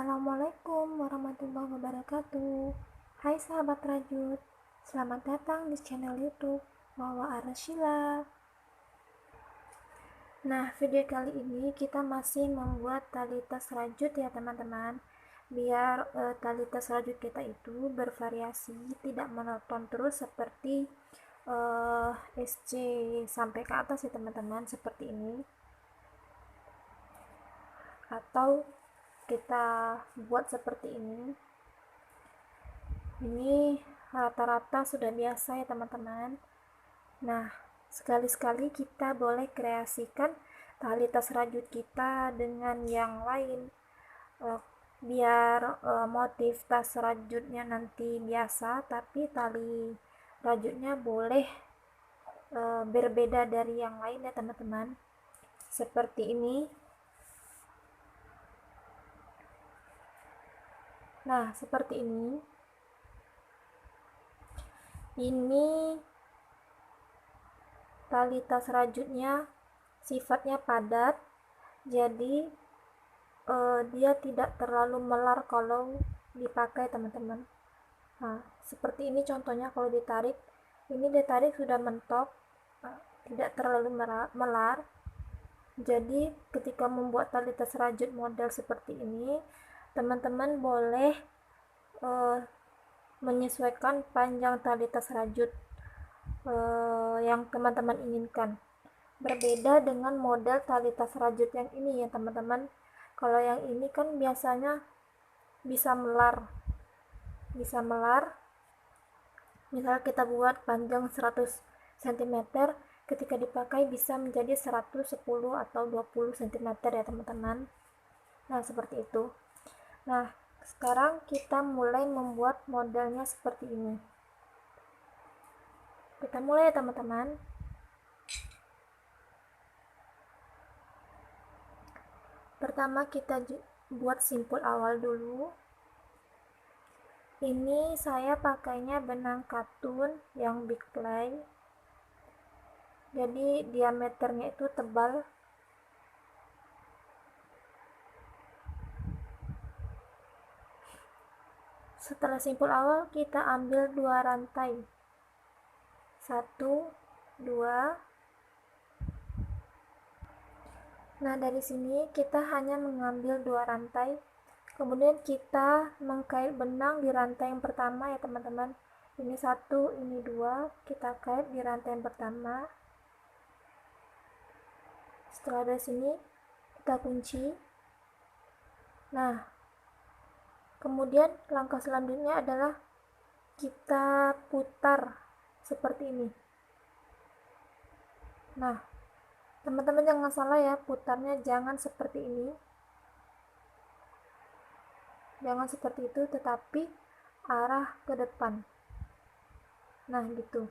Assalamualaikum warahmatullahi wabarakatuh. Hai sahabat Rajut, selamat datang di channel YouTube Wawa Arasyila. Nah, video kali ini kita masih membuat tali tas rajut ya teman-teman. Biar tali tas rajut kita itu bervariasi, tidak monoton terus seperti SC sampai ke atas ya teman-teman, seperti ini. Atau kita buat seperti ini rata-rata sudah biasa ya teman-teman. Nah, sekali-sekali kita boleh kreasikan tali tas rajut kita dengan yang lain, biar motif tas rajutnya nanti biasa tapi tali rajutnya boleh berbeda dari yang lain ya teman-teman, seperti ini. Nah, seperti ini tali tas rajutnya sifatnya padat, jadi dia tidak terlalu melar kalau dipakai teman-teman. Nah, seperti ini contohnya. Kalau ditarik, ini ditarik sudah mentok, tidak terlalu melar. Jadi ketika membuat tali tas rajut model seperti ini, teman-teman boleh menyesuaikan panjang tali tas rajut yang teman-teman inginkan. Berbeda dengan model tali tas rajut yang ini ya teman-teman. Kalau yang ini kan biasanya bisa melar. Misal kita buat panjang 100 cm, ketika dipakai bisa menjadi 110 atau 20 cm ya teman-teman. Nah, seperti itu. Nah, sekarang kita mulai membuat modelnya seperti ini. Kita mulai ya teman-teman. Pertama kita buat simpul awal dulu. Ini saya pakainya benang katun yang big play, jadi diameternya itu tebal. Setelah simpul awal kita ambil 2 rantai, 1, 2. Nah, dari sini kita hanya mengambil 2 rantai, kemudian kita mengkait benang di rantai yang pertama ya teman-teman. Ini 1, ini 2, kita kait di rantai yang pertama. Setelah dari sini kita kunci. Nah, kemudian langkah selanjutnya adalah kita putar seperti ini. Nah, teman-teman jangan salah ya, putarnya jangan seperti ini, jangan seperti itu, tetapi arah ke depan. Nah, gitu.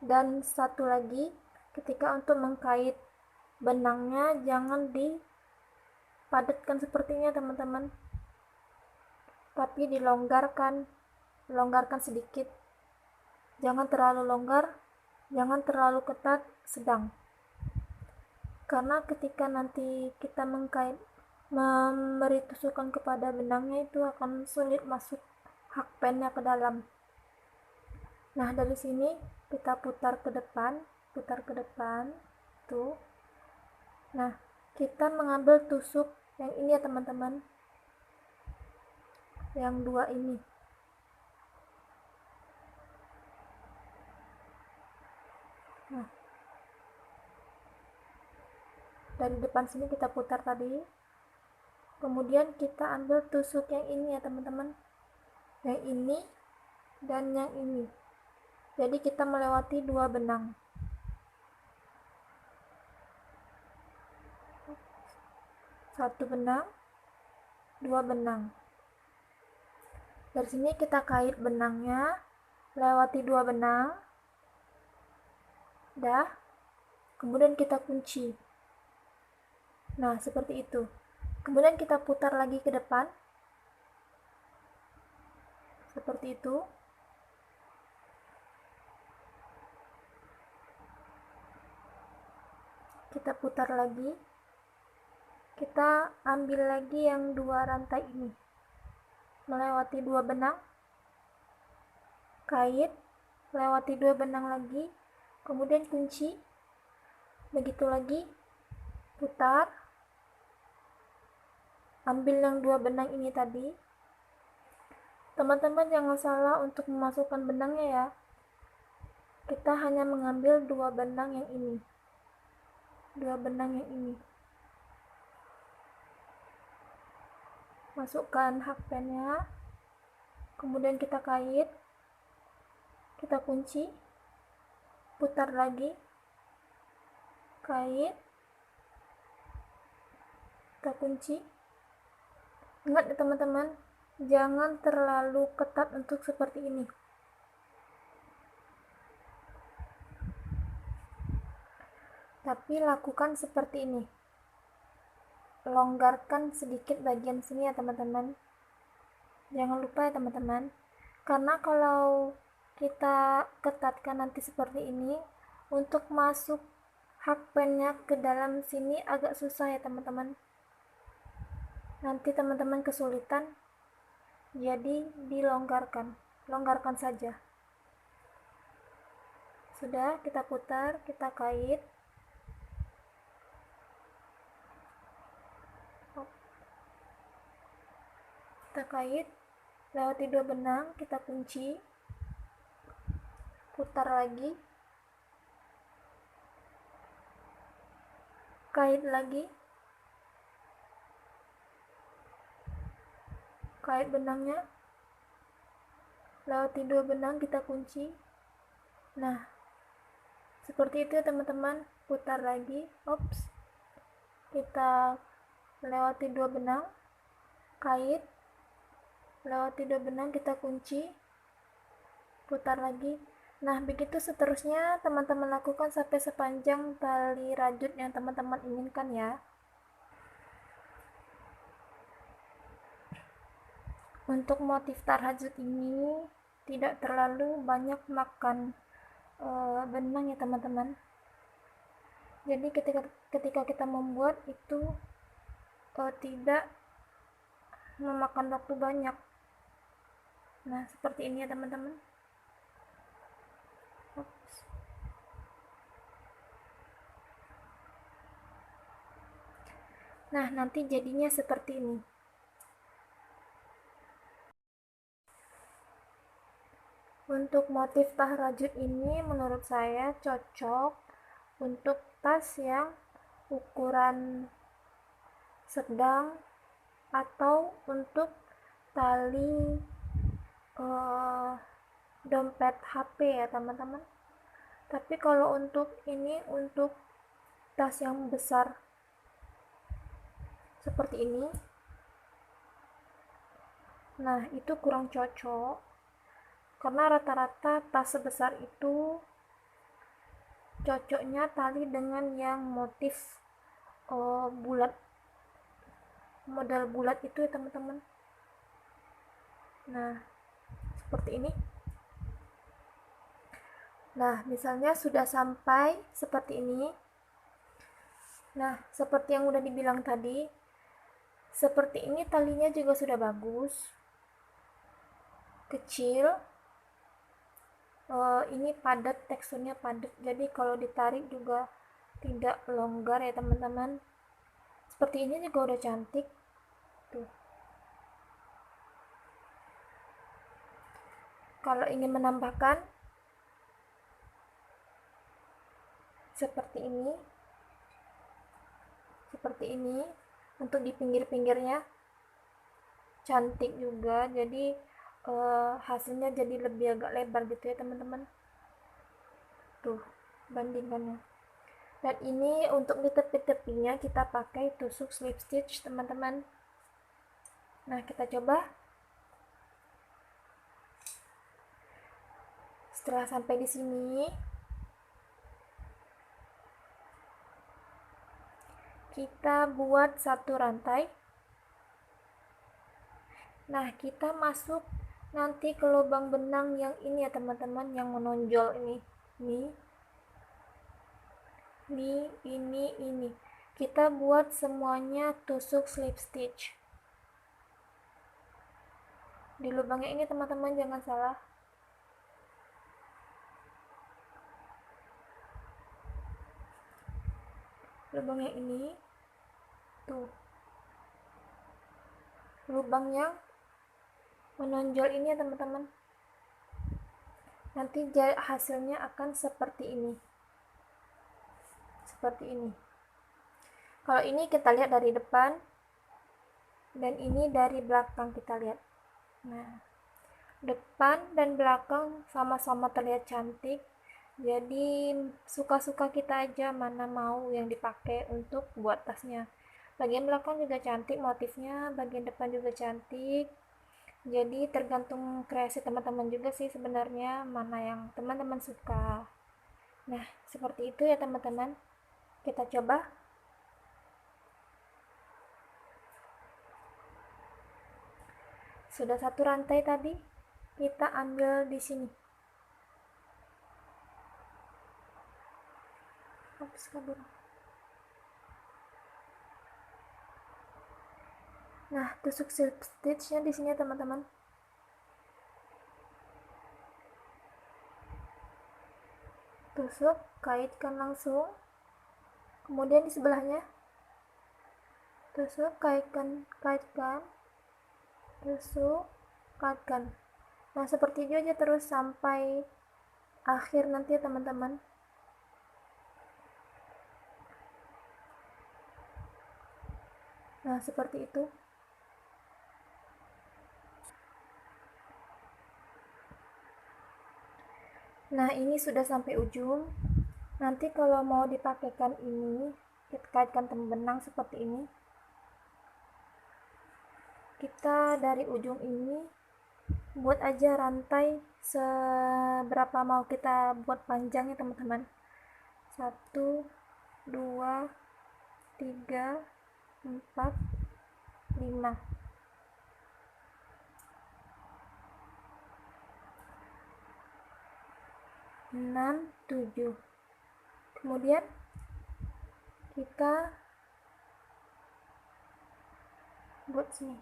Dan satu lagi, ketika untuk mengkait benangnya jangan dipadatkan sepertinya teman-teman, tapi dilonggarkan sedikit. Jangan terlalu longgar, jangan terlalu ketat, sedang. Karena ketika nanti kita memberi tusukan kepada benangnya, itu akan sulit masuk hakpennya ke dalam. Nah, dari sini kita putar ke depan tuh. Nah, kita mengambil tusuk yang ini ya teman-teman, yang 2 ini. Nah, dari depan sini kita putar tadi, kemudian kita ambil tusuk yang ini ya teman-teman, yang ini dan yang ini. Jadi kita melewati 2 benang. Satu benang, 2 benang. Dari sini kita kait benangnya, lewati 2 benang, dah. Kemudian kita kunci. Nah, seperti itu. Kemudian kita putar lagi ke depan, seperti itu. Kita putar lagi, kita ambil lagi yang 2 rantai ini, melewati 2 benang, kait, lewati 2 benang lagi, kemudian kunci, begitu lagi, putar, ambil yang 2 benang ini tadi. Teman-teman jangan salah untuk memasukkan benangnya ya, kita hanya mengambil 2 benang yang ini, 2 benang yang ini, masukkan hakpennya, kemudian kita kait, kita kunci, putar lagi, kait, kita kunci. Ingat ya teman-teman, jangan terlalu ketat untuk seperti ini, tapi lakukan seperti ini, longgarkan sedikit bagian sini ya teman-teman, jangan lupa ya teman-teman, karena kalau kita ketatkan nanti seperti ini, untuk masuk hakpennya ke dalam sini agak susah ya teman-teman, nanti teman-teman kesulitan, jadi dilonggarkan, longgarkan saja. Sudah, kita putar, kita kait, lewati 2 benang, kita kunci, putar lagi, kait lagi, kait benangnya, lewati 2 benang, kita kunci. Nah, seperti itu ya teman-teman, putar lagi, kita lewati 2 benang, kait, lewati 2 benang, kita kunci, putar lagi. Nah, begitu seterusnya teman-teman lakukan sampai sepanjang tali rajut yang teman-teman inginkan ya. Untuk motif tarhajut ini tidak terlalu banyak makan benang ya teman-teman, jadi ketika kita membuat itu tidak memakan waktu banyak. Nah, seperti ini ya teman-teman. Nah, nanti jadinya seperti ini. Untuk motif tahrajut ini menurut saya cocok untuk tas yang ukuran sedang atau untuk tali dompet HP ya teman-teman. Tapi kalau untuk ini, untuk tas yang besar seperti ini, nah itu kurang cocok, karena rata-rata tas sebesar itu cocoknya tali dengan yang motif bulat, model bulat itu ya teman-teman. Nah, seperti ini. Nah, misalnya sudah sampai seperti ini. Nah, seperti yang udah dibilang tadi, seperti ini talinya juga sudah bagus, kecil, ini padat, teksturnya padat, jadi kalau ditarik juga tidak longgar ya teman-teman. Seperti ini juga udah cantik tuh. Kalau ingin menambahkan seperti ini untuk di pinggir-pinggirnya cantik juga, jadi hasilnya jadi lebih agak lebar gitu ya teman-teman. Tuh, bandingkannya. Dan ini untuk di tepi-tepinya kita pakai tusuk slip stitch teman-teman. Nah, kita coba. Setelah sampai di sini, kita buat satu rantai. Nah, kita masuk nanti ke lubang benang yang ini ya teman-teman, yang menonjol ini. Ini. kita buat semuanya tusuk slip stitch di lubangnya ini teman-teman, jangan salah. Lubangnya ini tuh, lubang yang menonjol ini ya teman-teman, nanti hasilnya akan seperti ini. Kalau ini kita lihat dari depan dan ini dari belakang, kita lihat. Nah, depan dan belakang sama-sama terlihat cantik, jadi suka-suka kita aja mana mau yang dipakai untuk buat tasnya. Bagian belakang juga cantik motifnya, bagian depan juga cantik, jadi tergantung kreasi teman-teman juga sih sebenarnya mana yang teman-teman suka. Nah, seperti itu ya teman-teman, kita coba. Sudah satu rantai tadi, kita ambil di sini. Oops, kabur. Nah, tusuk slip stitchnya di sini teman-teman. Tusuk, kaitkan langsung. Kemudian di sebelahnya tusuk, kaitkan, tusuk, kaitkan. Nah, seperti itu aja terus sampai akhir nanti ya teman-teman. Nah, seperti itu. Nah, ini sudah sampai ujung. Nanti kalau mau dipakaikan ini, kita kaitkan benang seperti ini. Kita dari ujung ini buat aja rantai seberapa mau kita buat panjangnya teman-teman. 1, 2, 3, 4, 5. 6, 7. Kemudian kita buat sini.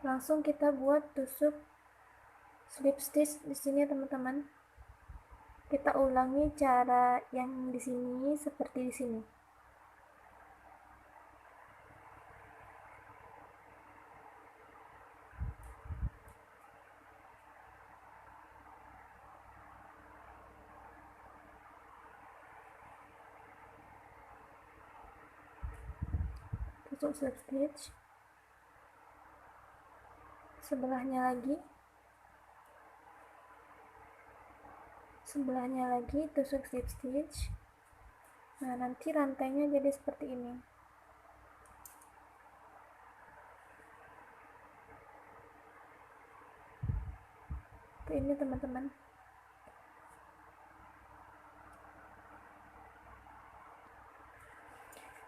Langsung kita buat tusuk slip stitch di sini teman-teman. Kita ulangi cara yang di sini seperti di sini. Tusuk slip stitch. Sebelahnya lagi tusuk slip stitch. Nah, nanti rantainya jadi seperti ini. Ini teman-teman.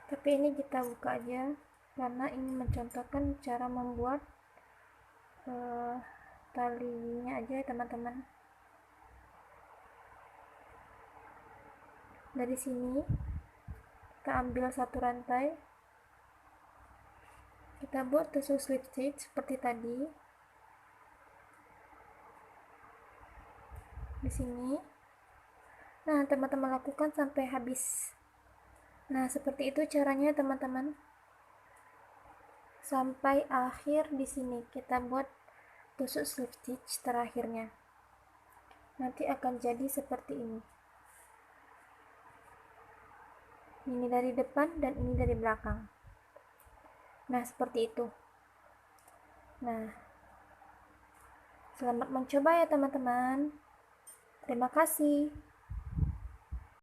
Tapi ini kita buka aja karena ini mencontohkan cara membuat talinya aja ya teman-teman. Dari sini kita ambil satu rantai, kita buat tusuk slip stitch seperti tadi di sini. Nah, teman-teman lakukan sampai habis. Nah, seperti itu caranya teman-teman. Sampai akhir di sini kita buat tusuk slip stitch terakhirnya. Nanti akan jadi seperti ini. Ini dari depan dan ini dari belakang. Nah, seperti itu. Nah, selamat mencoba ya teman-teman. Terima kasih.